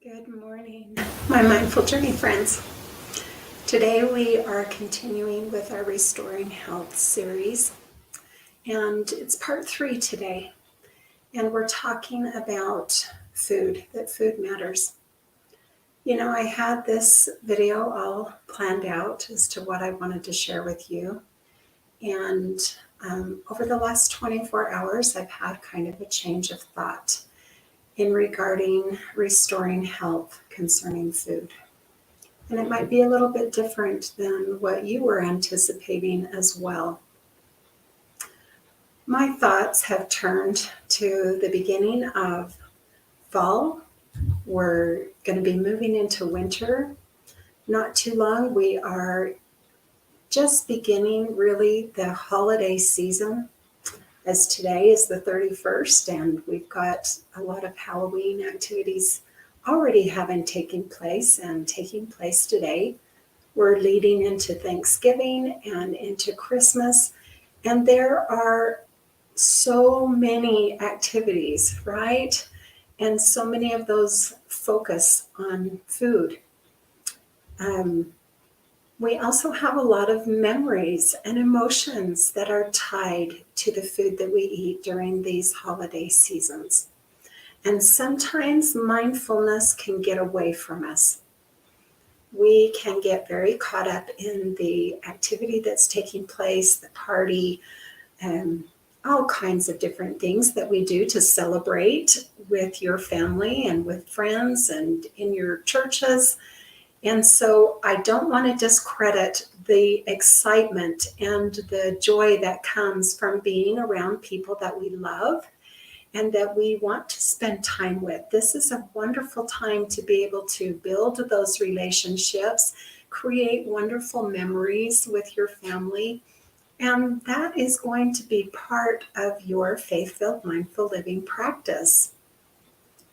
Good morning, my Mindful Journey friends. Today we are continuing with our Restoring Health series, and it's part 3 today. And we're talking about food, that food matters. You know, I had this video all planned out as to what I wanted to share with you. And over the last 24 hours, I've had kind of a change of thought in regarding restoring health concerning food. And it might be a little bit different than what you were anticipating as well. My thoughts have turned to the beginning of fall. We're going to be moving into winter. Not too long. We are just beginning really the holiday season, as today is the 31st, and we've got a lot of Halloween activities already having taken place and taking place today. We're leading into Thanksgiving and into Christmas, and there are so many activities, right? And so many of those focus on food. We also have a lot of memories and emotions that are tied to the food that we eat during these holiday seasons. And sometimes mindfulness can get away from us. We can get very caught up in the activity that's taking place, the party, and all kinds of different things that we do to celebrate with your family and with friends and in your churches. And so I don't want to discredit the excitement and the joy that comes from being around people that we love and that we want to spend time with. This is a wonderful time to be able to build those relationships, create wonderful memories with your family. And that is going to be part of your faith-filled mindful living practice.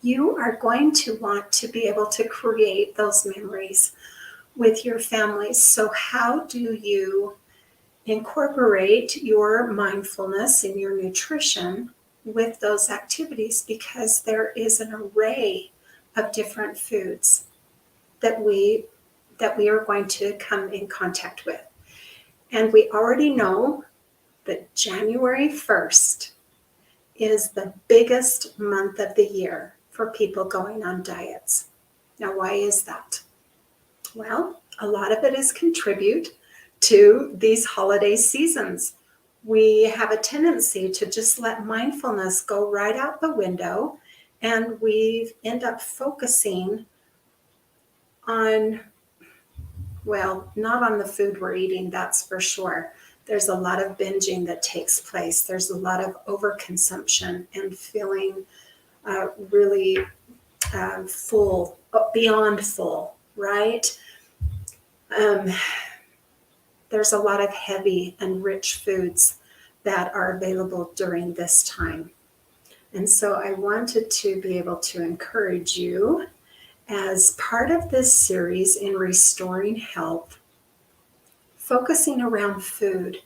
You are going to want to be able to create those memories with your family. So how do you incorporate your mindfulness in your nutrition with those activities? Because there is an array of different foods that we are going to come in contact with. And we already know that January 1st is the biggest month of the year for people going on diets. Now, why is that? Well, a lot of it is contribute to these holiday seasons. We have a tendency to just let mindfulness go right out the window, and we end up focusing on, well, not on the food we're eating, that's for sure. There's a lot of binging that takes place. There's a lot of overconsumption and feeling really full, beyond full, right? There's a lot of heavy and rich foods that are available during this time. And so I wanted to be able to encourage you as part of this series in Restoring Health. Focusing around food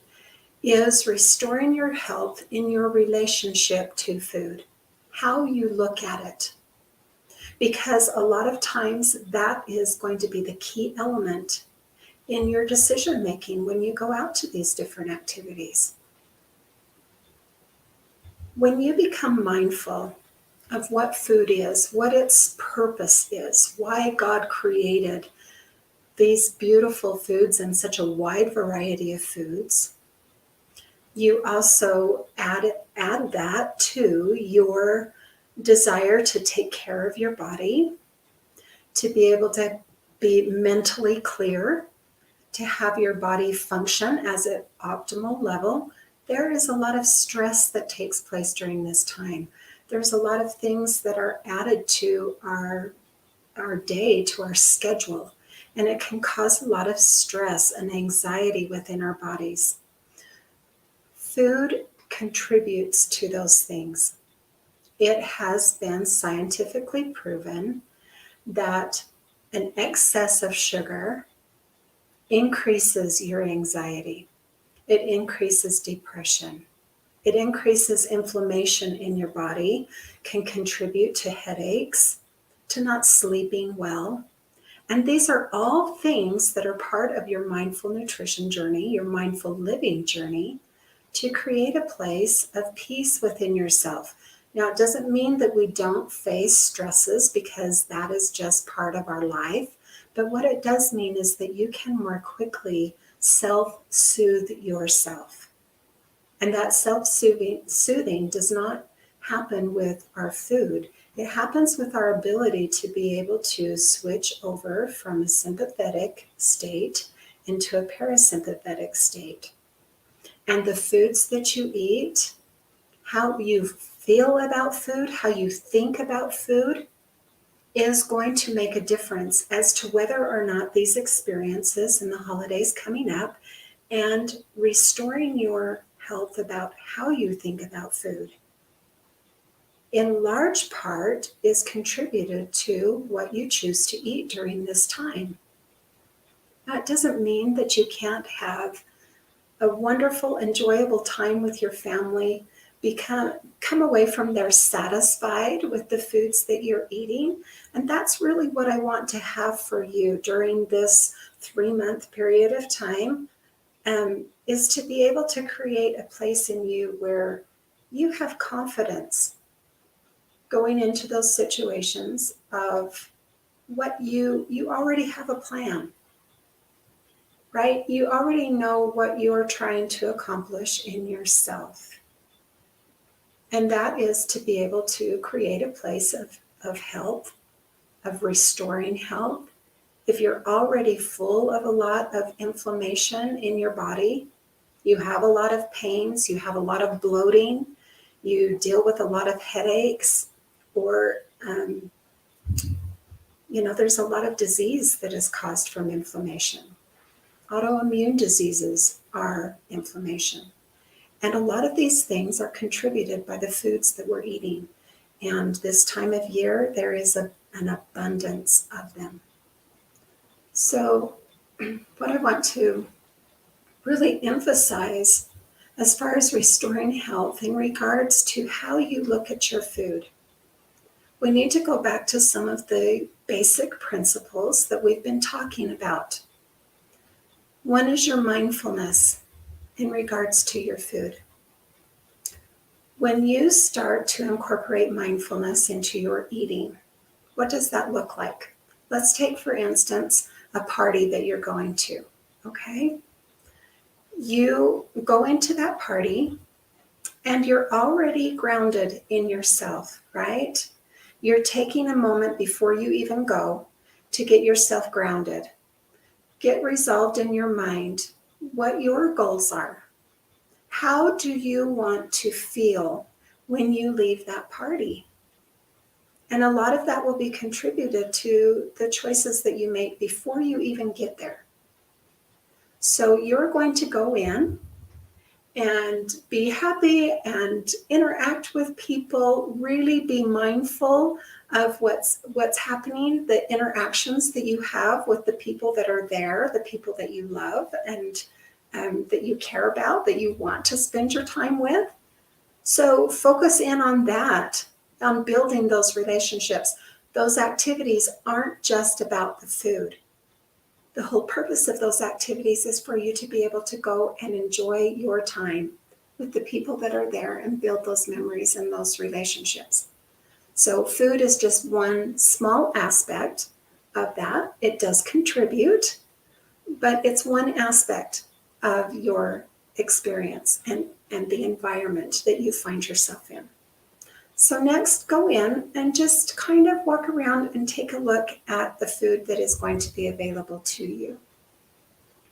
is restoring your health in your relationship to food, how you look at it. Because a lot of times that is going to be the key element in your decision making when you go out to these different activities. When you become mindful of what food is, what its purpose is, why God created these beautiful foods and such a wide variety of foods, you also add that to your desire to take care of your body, to be able to be mentally clear, to have your body function as an optimal level. There is a lot of stress that takes place during this time. There's a lot of things that are added to our day, to our schedule, and it can cause a lot of stress and anxiety within our bodies. Food contributes to those things. It has been scientifically proven that an excess of sugar increases your anxiety. It increases depression. It increases inflammation in your body, can contribute to headaches, to not sleeping well. And these are all things that are part of your mindful nutrition journey, your mindful living journey, to create a place of peace within yourself. Now, it doesn't mean that we don't face stresses, because that is just part of our life. But what it does mean is that you can more quickly self-soothe yourself. And that self-soothing does not happen with our food. It happens with our ability to be able to switch over from a sympathetic state into a parasympathetic state. And the foods that you eat, how you feel about food, how you think about food, is going to make a difference as to whether or not these experiences in the holidays coming up and restoring your health about how you think about food, in large part, is contributed to what you choose to eat during this time. That doesn't mean that you can't have a wonderful, enjoyable time with your family, come away from there satisfied with the foods that you're eating. And that's really what I want to have for you during this 3-month period of time, is to be able to create a place in you where you have confidence going into those situations of what you already have a plan, right? You already know what you're trying to accomplish in yourself. And that is to be able to create a place of health, of restoring health. If you're already full of a lot of inflammation in your body, you have a lot of pains, you have a lot of bloating, you deal with a lot of headaches, or there's a lot of disease that is caused from inflammation. Autoimmune diseases are inflammation. And a lot of these things are contributed by the foods that we're eating. And this time of year, there is an abundance of them. So what I want to really emphasize as far as restoring health in regards to how you look at your food, we need to go back to some of the basic principles that we've been talking about. One is your mindfulness in regards to your food. When you start to incorporate mindfulness into your eating, what does that look like? Let's take, for instance, a party that you're going to, okay? You go into that party and you're already grounded in yourself, right? You're taking a moment before you even go to get yourself grounded. Get resolved in your mind what your goals are. How do you want to feel when you leave that party? And a lot of that will be contributed to the choices that you make before you even get there. So you're going to go in and be happy and interact with people, really be mindful of what's happening, the interactions that you have with the people that are there, the people that you love and that you care about, that you want to spend your time with. So focus in on that, on building those relationships. Those activities aren't just about the food. The whole purpose of those activities is for you to be able to go and enjoy your time with the people that are there and build those memories and those relationships. So food is just one small aspect of that. It does contribute, but it's one aspect of your experience and the environment that you find yourself in. So next, go in and just kind of walk around and take a look at the food that is going to be available to you.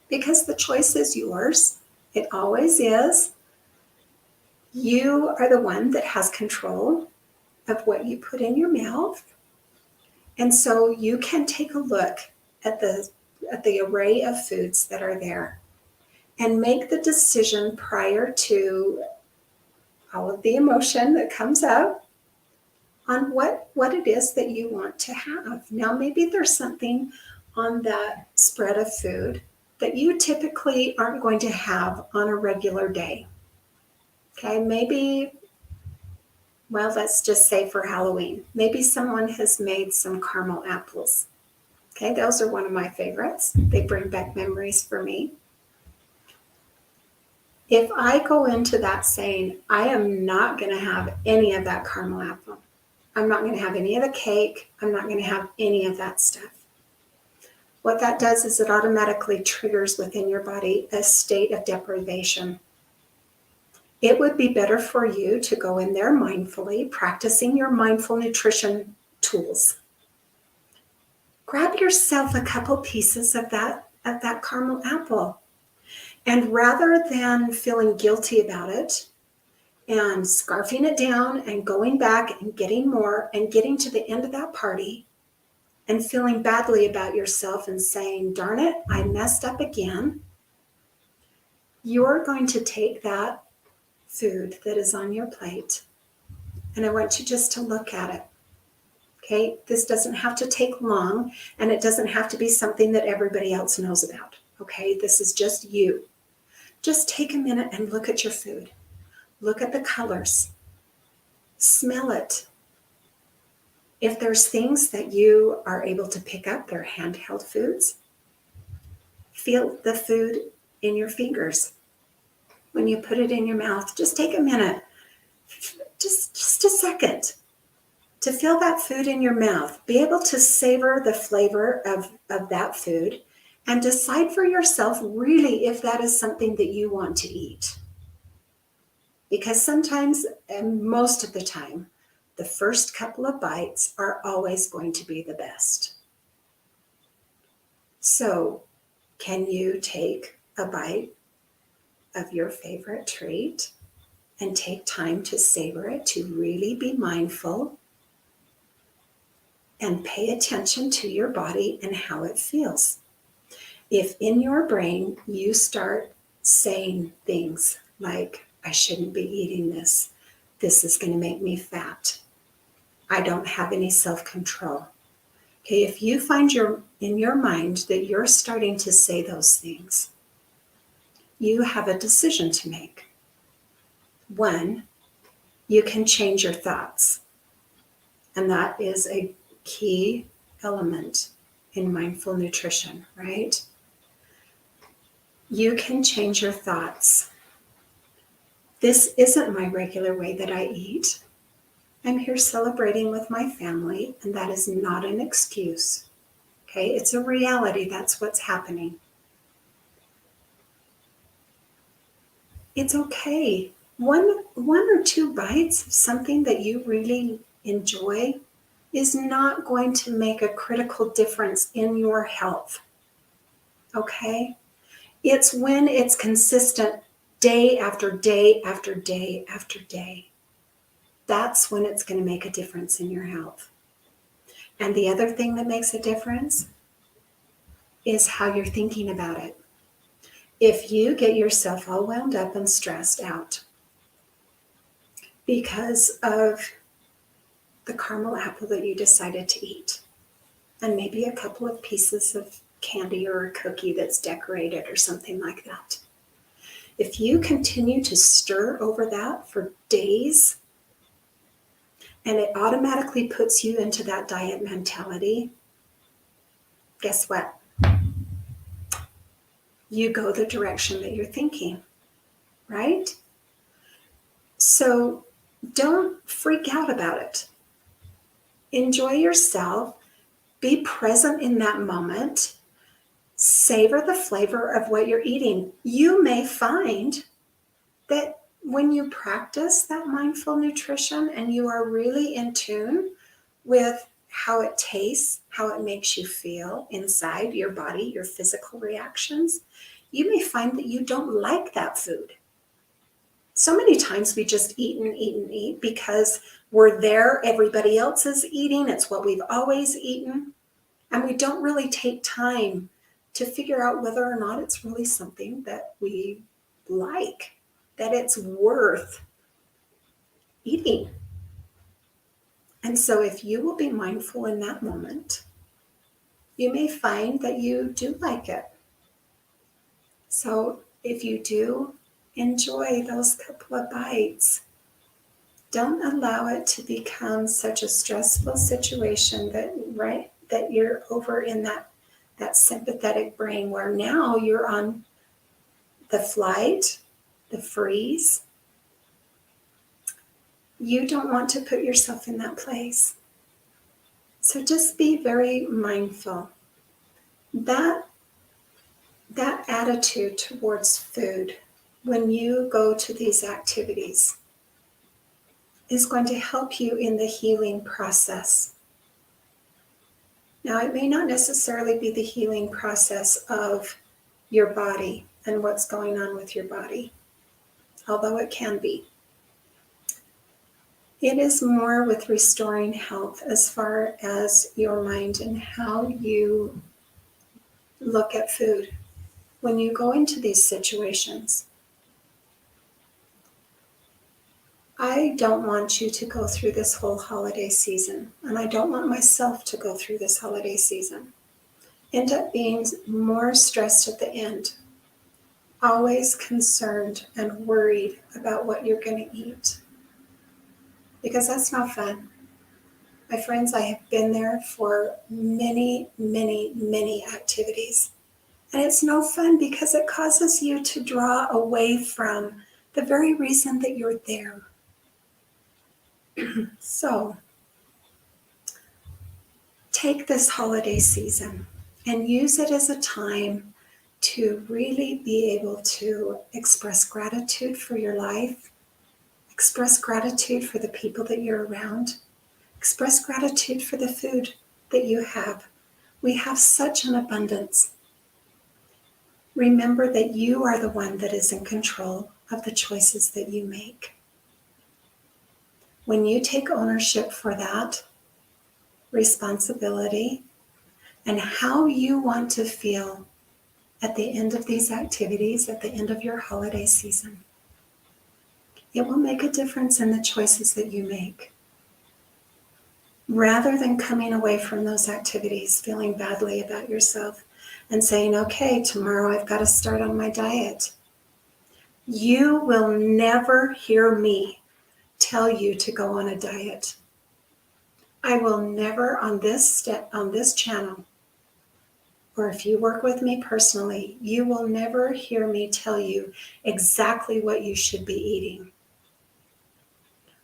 Because the choice is yours. It always is. You are the one that has control of what you put in your mouth. And so you can take a look at the array of foods that are there and make the decision prior to all of the emotion that comes up on what it is that you want to have. Now, maybe there's something on that spread of food that you typically aren't going to have on a regular day. Okay, maybe Well, let's just say for Halloween, maybe someone has made some caramel apples. Okay, those are one of my favorites. They bring back memories for me. If I go into that saying, I am not going to have any of that caramel apple, I'm not going to have any of the cake, I'm not going to have any of that stuff. What that does is it automatically triggers within your body a state of deprivation. It would be better for you to go in there mindfully, practicing your mindful nutrition tools. Grab yourself a couple pieces of that caramel apple. And rather than feeling guilty about it and scarfing it down and going back and getting more and getting to the end of that party and feeling badly about yourself and saying, darn it, I messed up again, you're going to take that food that is on your plate, and I want you just to look at it. Okay, this doesn't have to take long, and it doesn't have to be something that everybody else knows about. Okay, this is just you. Just take a minute and look at your food. Look at the colors. Smell it. If there's things that you are able to pick up, they're handheld foods. Feel the food in your fingers. When you put it in your mouth, just take a minute, just a second, to feel that food in your mouth. Be able to savor the flavor of that food and decide for yourself really if that is something that you want to eat. Because sometimes, and most of the time, the first couple of bites are always going to be the best. So, can you take a bite of your favorite treat and take time to savor it, to really be mindful and pay attention to your body and how it feels? If in your brain you start saying things like, I shouldn't be eating this, this is going to make me fat, I don't have any self-control. Okay, if you find in your mind that you're starting to say those things, you have a decision to make. One, you can change your thoughts. And that is a key element in mindful nutrition, right? You can change your thoughts. This isn't my regular way that I eat. I'm here celebrating with my family, and that is not an excuse. Okay, it's a reality. That's what's happening. It's okay. One or two bites of something that you really enjoy is not going to make a critical difference in your health. Okay? It's when it's consistent day after day after day after day. That's when it's going to make a difference in your health. And the other thing that makes a difference is how you're thinking about it. If you get yourself all wound up and stressed out because of the caramel apple that you decided to eat, and maybe a couple of pieces of candy or a cookie that's decorated or something like that, if you continue to stir over that for days, and it automatically puts you into that diet mentality, guess what? You go the direction that you're thinking, right? So don't freak out about it. Enjoy yourself. Be present in that moment. Savor the flavor of what you're eating. You may find that when you practice that mindful nutrition and you are really in tune with how it tastes, how it makes you feel inside your body, your physical reactions, you may find that you don't like that food. So many times we just eat and eat and eat because we're there, everybody else is eating, it's what we've always eaten, and we don't really take time to figure out whether or not it's really something that we like, that it's worth eating. And so if you will be mindful in that moment, you may find that you do like it. So if you do, enjoy those couple of bites. Don't allow it to become such a stressful situation that you're over in that sympathetic brain where now you're on the flight, the freeze. You don't want to put yourself in that place. So just be very mindful. That attitude towards food when you go to these activities is going to help you in the healing process. Now, it may not necessarily be the healing process of your body and what's going on with your body, although it can be. It is more with restoring health as far as your mind and how you look at food when you go into these situations. I don't want you to go through this whole holiday season, and I don't want myself to go through this holiday season. End up being more stressed at the end, always concerned and worried about what you're going to eat. Because that's not fun. My friends, I have been there for many, many, many activities. And it's no fun because it causes you to draw away from the very reason that you're there. So, take this holiday season and use it as a time to really be able to express gratitude for your life, express gratitude for the people that you're around, express gratitude for the food that you have. We have such an abundance. Remember that you are the one that is in control of the choices that you make. When you take ownership for that responsibility and how you want to feel at the end of these activities, at the end of your holiday season, it will make a difference in the choices that you make. Rather than coming away from those activities feeling badly about yourself and saying, okay, tomorrow I've got to start on my diet. You will never hear me tell you to go on a diet. I will never on this channel, or if you work with me personally, you will never hear me tell you exactly what you should be eating.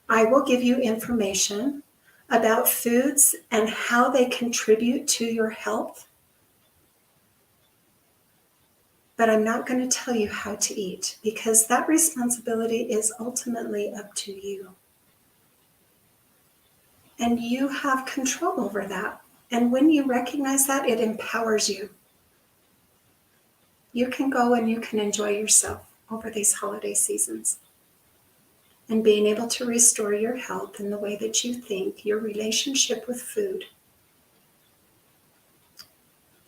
I will give you information about foods and how they contribute to your health, but I'm not going to tell you how to eat because that responsibility is ultimately up to you. And you have control over that. And when you recognize that, it empowers you. You can go and you can enjoy yourself over these holiday seasons. And being able to restore your health in the way that you think, your relationship with food,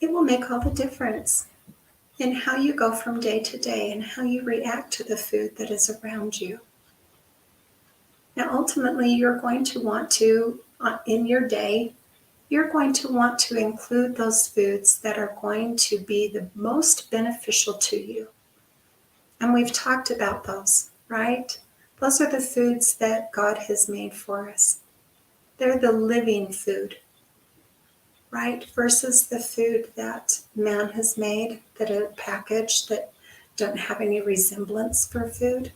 it will make all the difference in how you go from day to day and how you react to the food that is around you. Now, ultimately, you're going to want to, in your day, you're going to want to include those foods that are going to be the most beneficial to you. And we've talked about those, right? Those are the foods that God has made for us. They're the living food, right? Versus the food that man has made that are packaged that don't have any resemblance for food.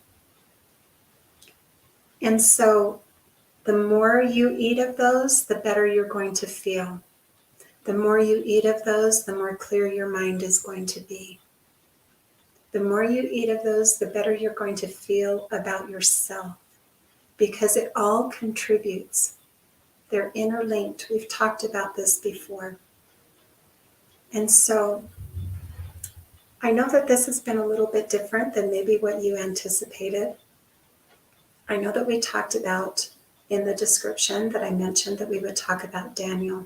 And so the more you eat of those, the better you're going to feel. The more you eat of those, the more clear your mind is going to be. The more you eat of those, the better you're going to feel about yourself because it all contributes. They're interlinked. We've talked about this before. And so I know that this has been a little bit different than maybe what you anticipated. I know that we talked about in the description that I mentioned that we would talk about Daniel.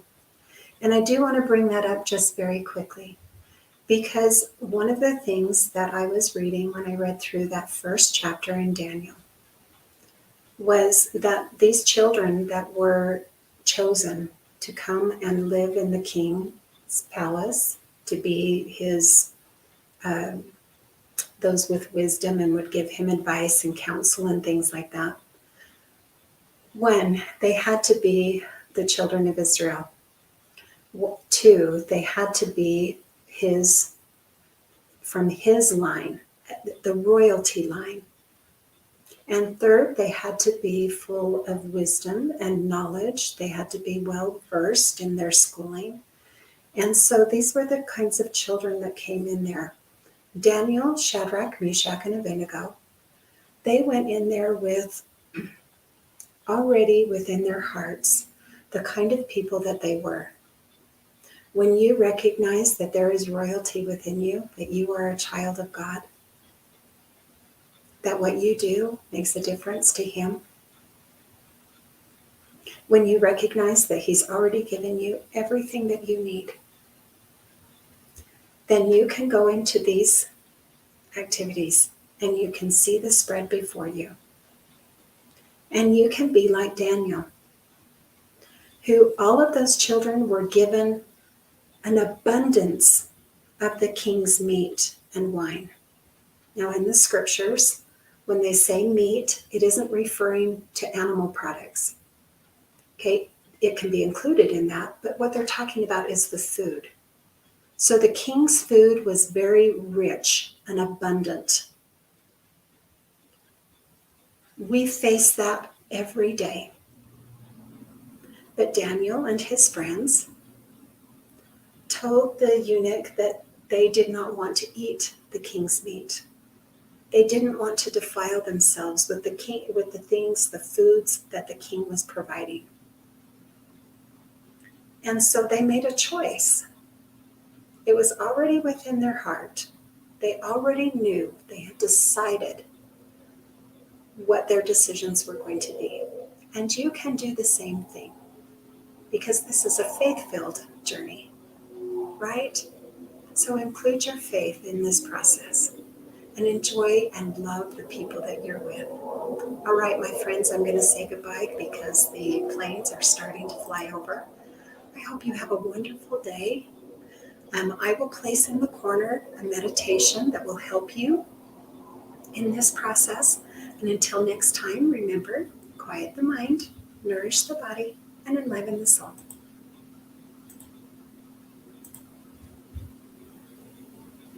And I do want to bring that up just very quickly because one of the things that I was reading when I read through that first chapter in Daniel was that these children that were chosen to come and live in the king's palace, to be his, those with wisdom and would give him advice and counsel and things like that. One, they had to be the children of Israel. Two, they had to be from his line, the royalty line. And third, they had to be full of wisdom and knowledge. They had to be well versed in their schooling. And so these were the kinds of children that came in there. Daniel, Shadrach, Meshach, and Abednego, they went in there with already within their hearts the kind of people that they were. When you recognize that there is royalty within you, that you are a child of God, that what you do makes a difference to Him, when you recognize that He's already given you everything that you need, then you can go into these activities and you can see the spread before you. And you can be like Daniel, who all of those children were given an abundance of the king's meat and wine. Now, in the scriptures, when they say meat, it isn't referring to animal products. Okay, it can be included in that, but what they're talking about is the food. So the king's food was very rich and abundant. We face that every day. But Daniel and his friends told the eunuch that they did not want to eat the king's meat. They didn't want to defile themselves with the foods that the king was providing. And so they made a choice. It was already within their heart. They already knew, they had decided what their decisions were going to be. And you can do the same thing, because this is a faith-filled journey, right? So include your faith in this process and enjoy and love the people that you're with. All right, my friends, I'm going to say goodbye because the planes are starting to fly over. I hope you have a wonderful day. I will place in the corner a meditation that will help you in this process. And until next time, remember, quiet the mind, nourish the body, and enliven the soul.